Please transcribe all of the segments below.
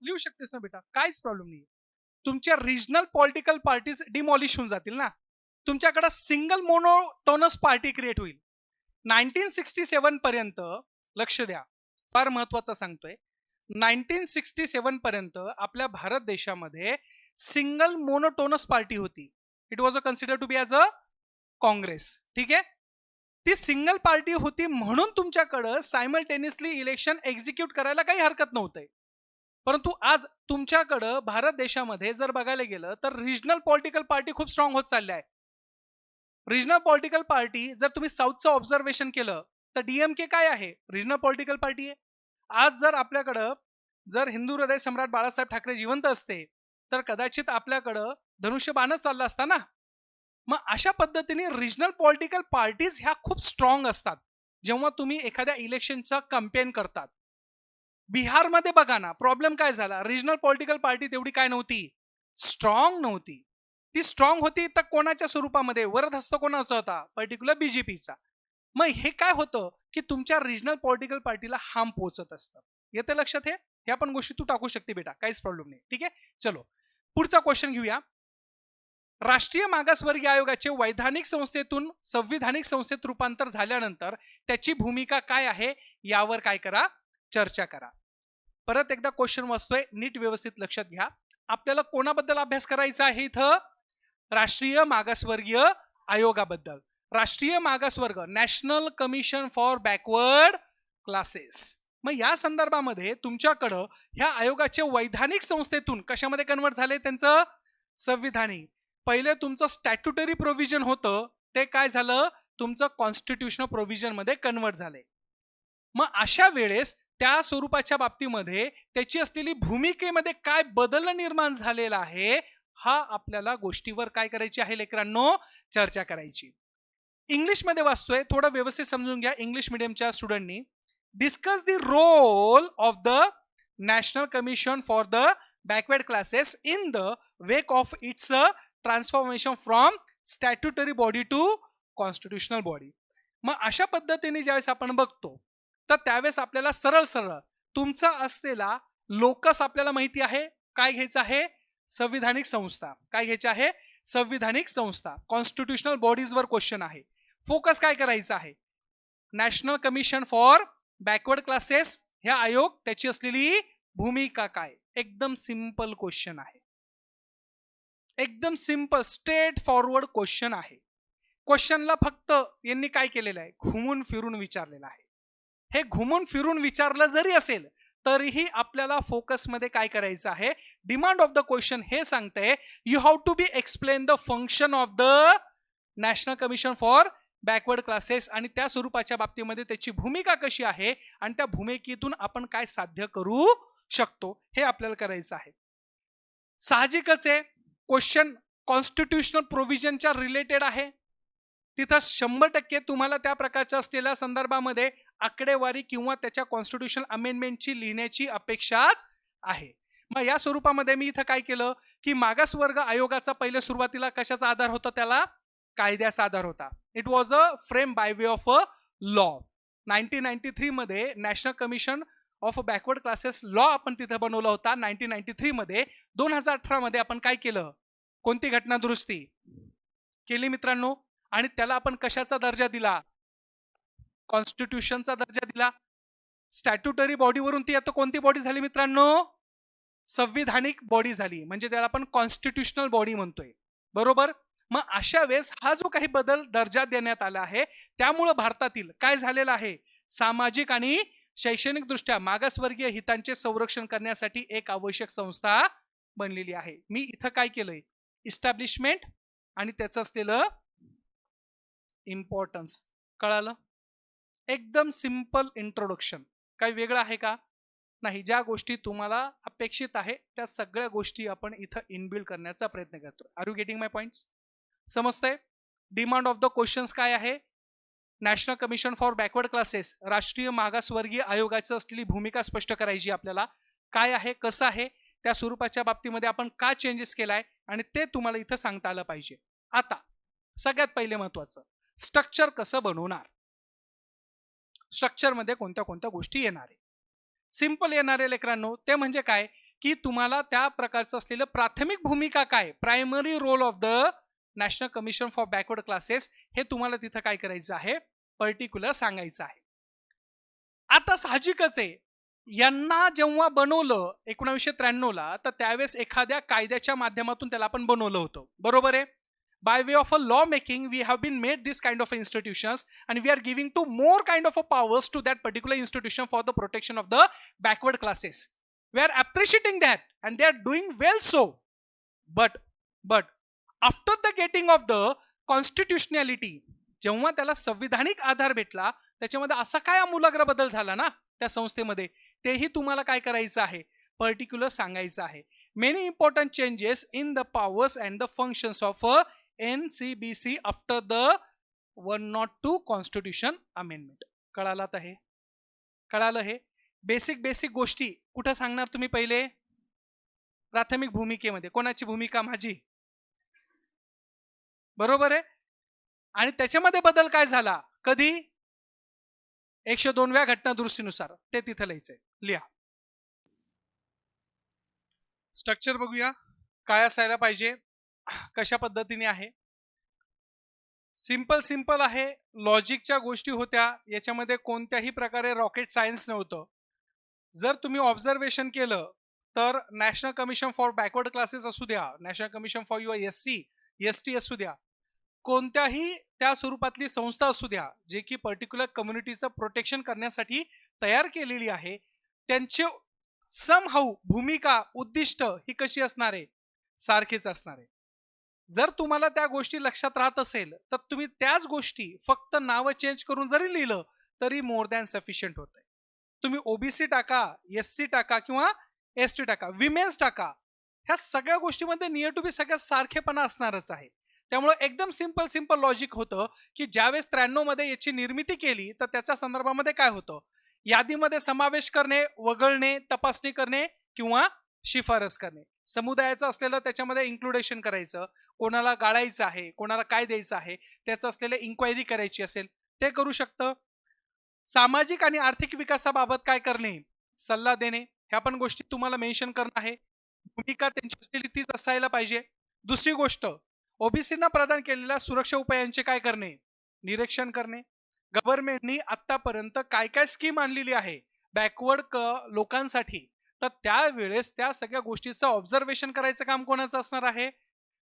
लिहू शकतेस ना बेटा, काहीच प्रॉब्लेम नाही. तुमच्या रिजनल पॉलिटिकल पार्टीज डिमॉलिश होऊन जातील ना. तुमच्याकडे सिंगल मोनोटोनस पार्टी क्रिएट होईल. 1967 पर्यंत लक्ष द्या, फार महत्वाचं सांगतोय. 1967 पर्यंत आपल्या भारत देशामध्ये सिंगल मोनोटोनस पार्टी होती. It was a consider to be as a Congress. ठीक आहे. ती सिंगल पार्टी होती म्हणून तुमच्याकडं सायमल्टेनियसली इलेक्शन एक्झिक्यूट करायला काही हरकत नव्हतं. परंतु आज तुमच्याकडं भारत देशामध्ये जर बघायला गेलं तर रिजनल पॉलिटिकल पार्टी खूप स्ट्रॉंग होत चालल्या आहे. रिजनल पॉलिटिकल पार्टी जर तुम्ही साऊथचं ऑब्झर्वेशन केलं तर डीएमके काय आहे? रिजनल पॉलिटिकल पार्टी आहे. आज जर आपल्याकडं जर हिंदू हृदय सम्राट बाळासाहेब ठाकरे जिवंत असते तर कदाचित आपल्याकडं धनुष्यबाणच चालला असता ना. मग अशा पद्धतीने रिजनल पॉलिटिकल पार्टीज ह्या खूप स्ट्रॉंग असतात जेव्हा तुम्ही एखाद्या इलेक्शनचा कॅम्पेन करतात. बिहारमध्ये बघा ना, प्रॉब्लेम काय झाला? रिजनल पॉलिटिकल पार्टी तेवढी काय नव्हती, स्ट्रॉंग नव्हती. ती स्ट्रॉंग होती तर कोणाच्या स्वरूपामध्ये? वरदहस्त कोणाचा होता? पर्टिक्युलर बीजेपीचा. मग हे काय होतं की तुमच्या रिजनल पॉलिटिकल पार्टीला हार्म पोहोचत असतं. येते लक्षात? हे ह्या पण गोष्टी तू टाकू शकते बेटा, काहीच प्रॉब्लेम नाही. ठीक आहे, चलो पुढचा क्वेश्चन घेऊया. राष्ट्रीय मागासवर्गीय आयोगाचे वैधानिक संस्थेतून संविधानिक संस्थेत रूपांतर झाल्यानंतर त्याची भूमिका काय आहे यावर काय करा, चर्चा करा. परत एकदा क्वेश्चन वाचतोय, नीट व्यवस्थित लक्षात घ्या. आपल्याला कोणाबद्दल अभ्यास करायचा आहे इथं? राष्ट्रीय मागासवर्गीय आयोगाबद्दल. राष्ट्रीय मागासवर्ग, national commission for backward classes. मग या संदर्भामध्ये तुमच्याकडं ह्या आयोगाचे वैधानिक संस्थेतून कशामध्ये कन्वर्ट झाले? त्यांचं संविधानिक. पहिले तुमचं स्टॅट्युटरी प्रोव्हिजन होतं ते काय झालं? तुमचं कॉन्स्टिट्युशनल प्रोव्हिजन मध्ये कन्वर्ट झाले. मग अशा वेळेस त्या स्वरूपाच्या बाबतीमध्ये त्याची असलेली भूमिकेमध्ये काय बदल निर्माण झालेला आहे हा आपल्याला गोष्टीवर काय करायची आहे लेकरांनो? चर्चा करायची. इंग्लिशमध्ये वाचतोय, थोडं व्यवस्थित समजून घ्या इंग्लिश मिडियमच्या स्टुडंटनी. Discuss the role of the national commission for the backward classes in the wake of its transformation from statutory body to constitutional body. मग अशा पद्धतीने ज्यावेळेस आपण बघतो तर त्यावेळेस आपल्याला सरळ सरळ तुमचा असलेला लोकस आपल्याला माहिती आहे काय घ्यायचं आहे? संविधानिक संस्था. काय घ्यायचं आहे? संविधानिक संस्था. कॉन्स्टिट्युशनल बॉडीजवर क्वेश्चन आहे. फोकस काय करायचं आहे? National commission for backward classes हे आयोग, त्याची असलेली भूमिका काय? एकदम सिंपल क्वेश्चन आहे, एकदम सिंपल स्ट्रेट फॉरवर्ड क्वेश्चन आहे. क्वेश्चनला फक्त यांनी काय केलेलं आहे? घुमून फिरून विचारलेलं आहे. हे घुमून फिरून विचारलं जरी असेल तरीही आपल्याला फोकसमध्ये काय करायचं आहे? डिमांड ऑफ द क्वेश्चन हे सांगते you have to be explain the function of the national commission for backward classes आणि त्या स्वरूपाच्या बाबतीमध्ये त्याची भूमिका कशी आहे आणि त्या भूमिकेतून आपण काय साध्य करू शकतो हे आपल्याला करायचं आहे. साहजिकच आहे क्वेश्चन कॉन्स्टिट्युशनल प्रोव्हिजनच्या रिलेटेड आहे. तिथं 100% तुम्हाला त्या प्रकारच्या असलेल्या संदर्भामध्ये आकडेवारी किंवा त्याच्या कॉन्स्टिट्युशनल अमेंडमेंटची लिहिण्याची अपेक्षाच आहे. मग या स्वरूपामध्ये मी इथं काय केलं की मागासवर्ग आयोगाचा पहिले सुरुवातीला कशाचा आधार होता? त्याला कायद्याचा आधार होता. It was a frame by way of a law. 1993 मध्ये national commission of backward classes law आपण तिथे बनवला होता. 1993 मध्ये 2018 मध्ये आपण काय केलं? कोणती घटना दुरुस्ती केली मित्रांनो? आणि त्याला आपण कशाचा दर्जा दिला? कॉन्स्टिट्यूशनचा दर्जा दिला. स्टॅट्युटरी बॉडीवरून ती आता कोणती बॉडी झाली मित्रांनो? संविधानिक बॉडी झाली, म्हणजे त्याला आपण कॉन्स्टिट्युशनल बॉडी म्हणतोय, बरोबर? मग अशा वेळेस हा जो काही बदल दर्जा देण्यात आला आहे त्यामुळे भारतातील काय झालेलं आहे? सामाजिक आणि शैक्षणिक दृष्ट्या मागासवर्गीय हितांचे संरक्षण करण्यासाठी एक आवश्यक संस्था बनलेली आहे. मी इथं काय केलंय? इस्टॅब्लिशमेंट आणि त्याचं असलेलं इम्पॉर्टन्स कळालं? एकदम सिंपल इंट्रोडक्शन. काही वेगळं आहे का? नाही. ज्या गोष्टी तुम्हाला अपेक्षित आहे त्या सगळ्या गोष्टी आपण इथं इनबिल्ड करण्याचा प्रयत्न करतो. Are you getting my points? समजतंय? डिमांड ऑफ द क्वेश्चन्स काय आहे? National commission for backward classes, राष्ट्रीय मागासवर्गीय आयोगाची असलेली भूमिका स्पष्ट करायची आपल्याला. काय आहे, कसं आहे, त्या स्वरूपाच्या बाबतीमध्ये आपण का चेंजेस केलाय आणि ते तुम्हाला इथं सांगता आलं पाहिजे. आता सगळ्यात पहिले महत्वाचं, स्ट्रक्चर कसं बनवणार? स्ट्रक्चर मध्ये कोणत्या कोणत्या गोष्टी येणार आहे? सिंपल येणार आहे लेकरांनो. ते म्हणजे काय की तुम्हाला त्या प्रकारचं असलेलं प्राथमिक भूमिका काय, primary role of the national commission for backward classes, हे तुम्हाला तिथं काय करायचं आहे, पर्टिक्युलर सांगायचं आहे. आता साहजिकच आहे, यांना जेव्हा बनवलं 1993ला, तर त्यावेळेस एखाद्या कायद्याच्या माध्यमातून त्याला आपण बनवलं होतं, बरोबर आहे. By way of a law making, we have been made this kind of institutions, and we are giving to more kind of a powers to that particular institution for the protection of the backward classes. We are appreciating that, and they are doing well so. But after the getting of the constitutionality, जेव्हा त्याला संविधानिक आधार भेटला, त्याच्यामध्ये असा काय आमूलाग्र बदल झाला ना त्या संस्थेमध्ये, तेही तुम्हाला काय करायचं आहे, पर्टिक्युलर सांगायचं आहे. Many important changes in the powers and the functions of NCBC after the 102 constitution amendment. कळालं आता हे, कळालं हे बेसिक गोष्टी कुठं सांगणार तुम्ही पहिले, प्राथमिक भूमिकेमध्ये. कोणाची भूमिका, माझी, बरोबर आहे. आणि त्याच्यामध्ये बदल काय झाला, कधी, 102व्या घटना दुरुस्तीनुसार, ते तिथं लिहायचंय, लिहा. स्ट्रक्चर बघूया काय असायला पाहिजे, कशा पद्धतीने आहे. सिंपल आहे, लॉजिकच्या गोष्टी होत्या, याच्यामध्ये कोणत्याही प्रकारे रॉकेट सायन्स नव्हतं. जर तुम्ही ऑब्झर्वेशन केलं तर national commission for backward classes असू द्या, national commission for your SC ST असू द्या, कोणत्याही त्या स्वरूपातली संस्था असू द्या, जे की पर्टिक्युलर कम्युनिटीचं प्रोटेक्शन करण्यासाठी तयार केलेली आहे, त्यांचे समहाऊ भूमिका, उद्दिष्ट ही कशी असणार आहे, सारखेच असणार आहे. जर तुम्हाला त्या गोष्टी लक्षात राहत असेल तर तुम्ही त्याच गोष्टी फक्त नाव चेंज करून जरी लिहिलं तरी मोर दॅन सफिशियंट होत आहे. तुम्ही OBC टाका, SC टाका किंवा ST टाका, विमेन्स टाका, ह्या सगळ्या गोष्टीमध्ये नियर टू बी सगळ्यात सारखेपणा असणारच आहे. त्यामुळे एकदम सिंपल लॉजिक होतं की ज्यावेळेस 93 मध्ये याची निर्मिती केली तर त्याच्या संदर्भामध्ये काय होतं, यादीमध्ये समावेश करणे, वगळणे, तपासणी करणे किंवा शिफारस करणे. समुदायाचं असलेलं त्याच्यामध्ये इन्क्लुडेशन करायचं, कोणाला गाळायचं आहे, कोणाला काय द्यायचं आहे, त्याचं असलेलं इन्क्वायरी करायची असेल ते करू शकतं. सामाजिक आणि आर्थिक विकासाबाबत काय करणे, सल्ला देणे, ह्या पण गोष्टी तुम्हाला मेन्शन करणं आहे. भूमिका त्यांची असलेली तीच असायला पाहिजे. दुसरी गोष्ट, ओबीसीना प्रदान केलेल्या सुरक्षा उपायांचे काय करणे, निरीक्षण करणे. गव्हर्नमेंटनी आतापर्यंत काय काय स्कीम आणलेली आहे बॅकवर्ड लोकांसाठी, तर त्यावेळेस त्या सगळ्या गोष्टीचं ऑब्झर्वेशन करायचं काम कोणाचं असणार आहे,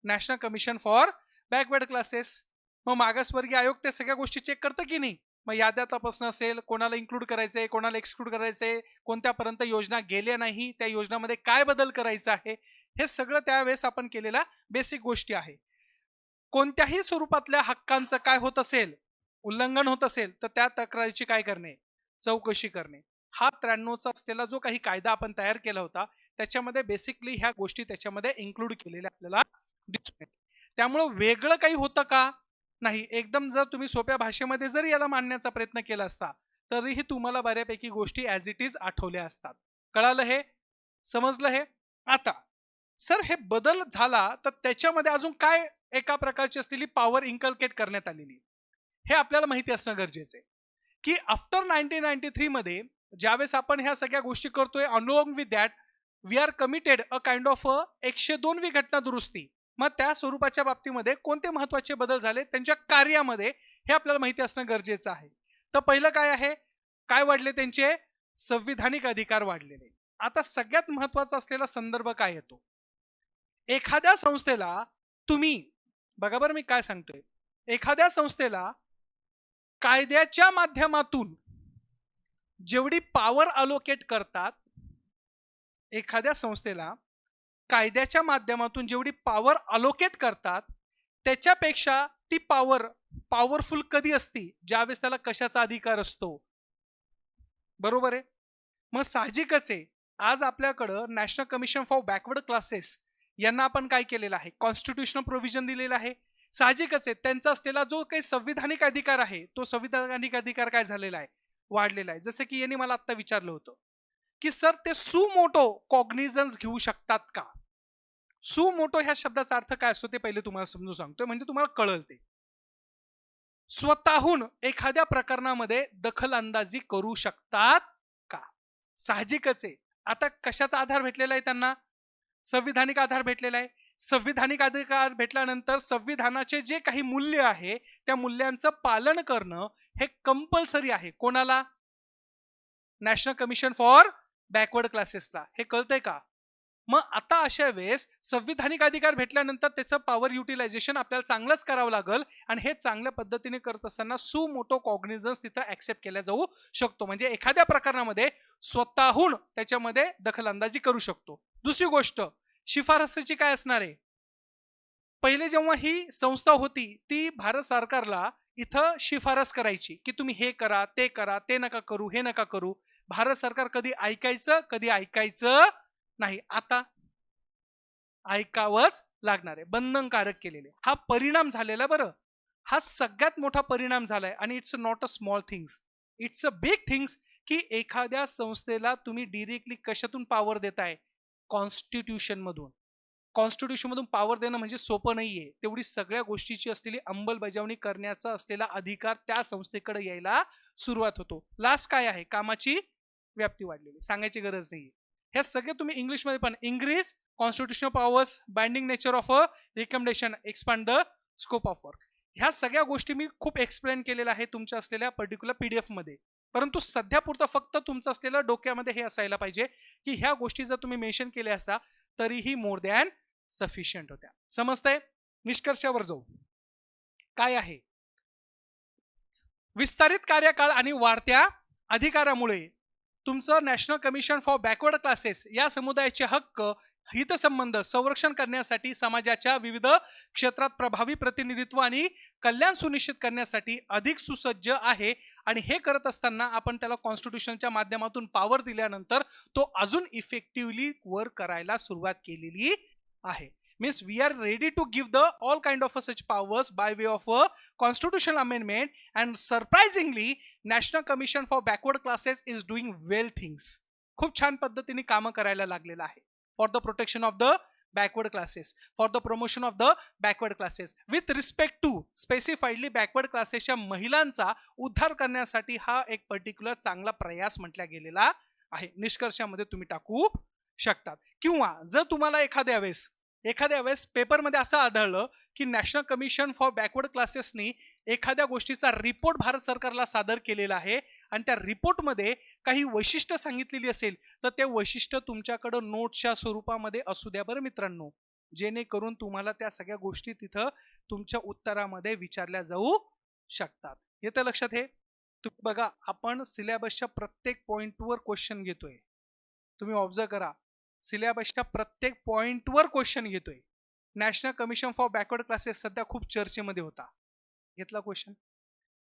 national commission for backward classes. मग मागासवर्गीय आयोग त्या सगळ्या गोष्टी चेक करतं की नाही, मग याद्या तपासणं असेल, कोणाला इन्क्लूड करायचंय, कोणाला एक्सक्लूड करायचंय, कोणत्यापर्यंत योजना गेल्या नाही, त्या योजनामध्ये काय बदल करायचा आहे, हे सगळं त्यावेळेस आपण केलेल्या बेसिक गोष्टी आहे. कोणत्याही स्वरूपातल्या हक्कांचं काय होत असेल, उल्लंघन होत असेल तर त्या तक्रारीची काय करणे, चौकशी करणे. हा 93चा असलेला जो काही कायदा आपण तयार केला होता त्याच्यामध्ये बेसिकली ह्या गोष्टी त्याच्यामध्ये इन्क्लूड केलेल्या आपल्याला दिसून येते. त्यामुळे वेगळं काही होतं का, नाही. एकदम जर तुम्ही सोप्या भाषेमध्ये जर याला मांडण्याचा प्रयत्न केला असता तरीही तुम्हाला बऱ्यापैकी गोष्टी ॲज इट इज आठवल्या असतात. कळालं हे, समजलं हे. आता सर हे बदल झाला तर त्याच्यामध्ये अजून काय एका प्रकारची असलेली पॉवर इन्कल्केट करण्यात आलेली, हे आपल्याला माहिती असणं गरजेचं आहे. की आफ्टर 1993 मध्ये ज्यावेळेस आपण ह्या सगळ्या गोष्टी करतोय, along with that we are committed a kind of 102वी घटना दुरुस्ती. मग त्या स्वरूपाच्या बाबतीमध्ये कोणते महत्वाचे बदल झाले त्यांच्या कार्यामध्ये हे आपल्याला माहिती असणं गरजेचं आहे. तर पहिलं काय आहे, काय वाढले, त्यांचे संविधानिक अधिकार वाढलेले. आता सगळ्यात महत्वाचा असलेला संदर्भ काय येतो, एखाद्या संस्थेला तुम्ही बघा बरं मी काय सांगतोय, एखाद्या संस्थेला कायद्याच्या माध्यमातून जेवढी पॉवर अलोकेट करतात, एखाद्या संस्थेला कायद्याच्या माध्यमातून जेवढी पॉवर अलोकेट करतात त्याच्यापेक्षा ती पॉवरफुल कधी असती, ज्यावेळेस त्याला कशाचा अधिकार असतो, बरोबर आहे. मग साहजिकच आहे आज आपल्याकडं national commission for backward classes यांना आपण काय केलेलं आहे, कॉन्स्टिट्यूशनल प्रोव्हिजन दिलेलं आहे. साहजिकच आहे त्यांचा असलेला जो काही संविधानिक अधिकार आहे तो संविधानिक अधिकार काय झालेला आहे, वाढलेला आहे. जसं की यांनी मला आता विचारलं होतं की सर ते सुमोटो कॉग्निझन्स घेऊ शकतात का. सुमोटो ह्या शब्दाचा अर्थ काय असतो ते पहिले तुम्हाला समजून सांगतोय, म्हणजे तुम्हाला कळल. ते स्वतःहून एखाद्या प्रकरणामध्ये दखल अंदाजी करू शकतात का. साहजिकच आहे आता कशाचा आधार भेटलेला आहे त्यांना? संविधानिक आधार भेटलेला आहे. संविधानिक अधिकार भेटल्यानंतर संविधानाचे जे काही मूल्य आहे त्या मूल्यांचं पालन करणं हे कंपल्सरी आहे. कोणाला? नॅशनल कमिशन फॉर बॅकवर्ड क्लासेसला. हे कळतंय का? मग आता अशा वेळेस संविधानिक अधिकार भेटल्यानंतर त्याचं पॉवर युटिलायझेशन आपल्याला चांगलंच करावं लागेल आणि हे चांगल्या पद्धतीने करत असताना सुमोटो कॉग्निझन्स तिथं ऍक्सेप्ट केला जाऊ शकतो. म्हणजे एखाद्या प्रकरणामध्ये स्वतःहून त्याच्यामध्ये दखलंदाजी करू शकतो. दुसरी गोष्ट, शिफारसीची काय असणार आहे? पहिले जेव्हा ही संस्था होती ती भारत सरकारला इथं शिफारस करायची की तुम्ही हे करा, ते करा, ते नका करू, हे नका करू. भारत सरकार कधी ऐकायचं, कधी ऐकायचं नाही. आता ऐकावंच लागणार आहे, बंधनकारक केलेले. हा परिणाम झालेला बरं, हा सगळ्यात मोठा परिणाम झालाय आणि it's not a small things, it's a big things. की एखाद्या संस्थेला तुम्ही डिरेक्टली कशातून पॉवर देताय? कॉन्स्टिट्यूशन मधून. कॉन्स्टिट्यूशन मधून पॉवर देणं म्हणजे सोपं नाहीये. तेवढी सगळ्या गोष्टीची असलेली अंमलबजावणी करण्याचा असलेला अधिकार त्या संस्थेकडे यायला सुरुवात होतो. लास्ट काय आहे? कामाची व्याप्ती वाढलेली, सांगायची गरज नाहीये. हे सगळे तुम्ही इंग्लिशमध्ये पण, English constitutional powers, binding nature of a recommendation, expand the scope of work, ह्या सगळ्या गोष्टी मी खूप एक्सप्लेन केलेल्या आहे तुमच्या असलेल्या पर्टिक्युलर पीडीएफ मध्ये. परंतु सध्या पुरतं फक्त तुमचं असलेलं डोक्यामध्ये हे असायला पाहिजे की ह्या गोष्टी जर तुम्ही मेन्शन केल्या असता तरीही मोर दॅन सफिशियंट होत्या. समजतंय? निष्कर्षावर जाऊ. काय आहे? विस्तारित कार्यकाळ आणि वाढत्या अधिकारामुळे तुमचं national commission for backward classes या समुदायाचे हक्क, हितसंबंध संरक्षण करण्यासाठी समाजाच्या विविध क्षेत्रात प्रभावी प्रतिनिधित्व आणि कल्याण सुनिश्चित करण्यासाठी अधिक सुसज्ज आहे. आणि हे करत असताना आपण त्याला कॉन्स्टिट्यूशनच्या माध्यमातून पॉवर दिल्यानंतर तो अजून इफेक्टिव्हली वर्क करायला सुरुवात केलेली आहे. Means we are ready to give the all kind of such powers by way of a constitutional amendment, and surprisingly National Commission for Backward Classes is doing well things. खूप छान पद्धतीने कामं करायला लागलेलं आहे. For the protection of the backward classes, for the promotion of the backward classes, with respect to specifiedly backward classes महिलांचा उद्धार करण्यासाठी हा एक पर्टिक्युलर चांगला प्रयास म्हटला गेलेला आहे. निष्कर्षामध्ये तुम्ही टाकू शकतात. किंवा जर तुम्हाला एखाद्या वेळेस पेपरमध्ये असं आढळलं की नॅशनल कमिशन फॉर बॅकवर्ड क्लासेसनी एखाद्या गोष्टीचा रिपोर्ट भारत सरकारला सादर केलेला आहे आणि त्या रिपोर्टमध्ये काही वैशिष्ट्य सांगितलेली असेल तर ते वैशिष्ट्य तुमच्याकडं नोट्सच्या स्वरूपामध्ये असू द्या बरं मित्रांनो, जेणेकरून तुम्हाला त्या सगळ्या गोष्टी तिथं तुमच्या उत्तरामध्ये विचारल्या जाऊ शकतात. येतं लक्षात? हे तुम्ही बघा, आपण सिलेबसच्या प्रत्येक पॉइंटवर क्वेश्चन घेतोय. तुम्ही ऑब्झर्व करा, सिलेबसच्या प्रत्येक पॉइंटवर क्वेश्चन घेतोय. National commission for backward classes सध्या खूप चर्चेमध्ये होता. घेतला क्वेश्चन,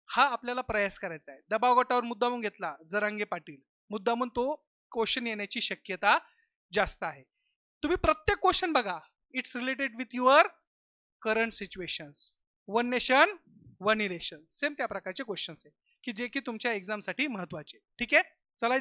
हा आपल्याला प्रयास करायचा आहे. दबाव गटावर मुद्दामून घेतला जरांगे पाटील, मुद्दामून तो क्वेश्चन येण्याची शक्यता जास्त आहे. तुम्ही प्रत्येक क्वेश्चन बघा, it's related with your current situations. One nation one election, same त्या प्रकारचे क्वेश्चन्स आहे की जे की तुमच्या एक्झामसाठी महत्वाचे. ठीक आहे, चलायचं.